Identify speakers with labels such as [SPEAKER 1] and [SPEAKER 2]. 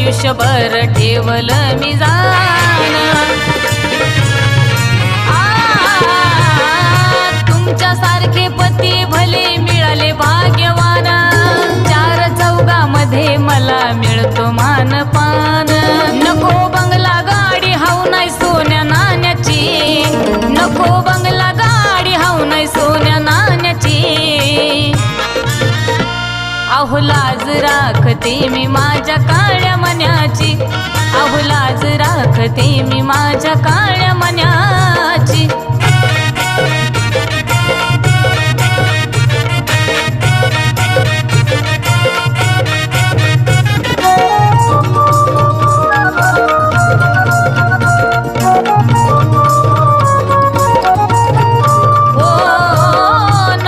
[SPEAKER 1] आयुष्यभर ठेवलं मी जाण तुमच्यासारखे पती भले मिळाले भाग्यवान चार चौघामध्ये मला मिळतो मानपान नको बंगला गाडी हाऊ नाही सोन्या नाण्याची नको बंगला गाडी हाऊ नाही सोन्या नाण्याची अहो लाज राखते मी माझ्या काळ्या मन्याची अहो लाज राखते मी माझ्या काळ्या मन्याची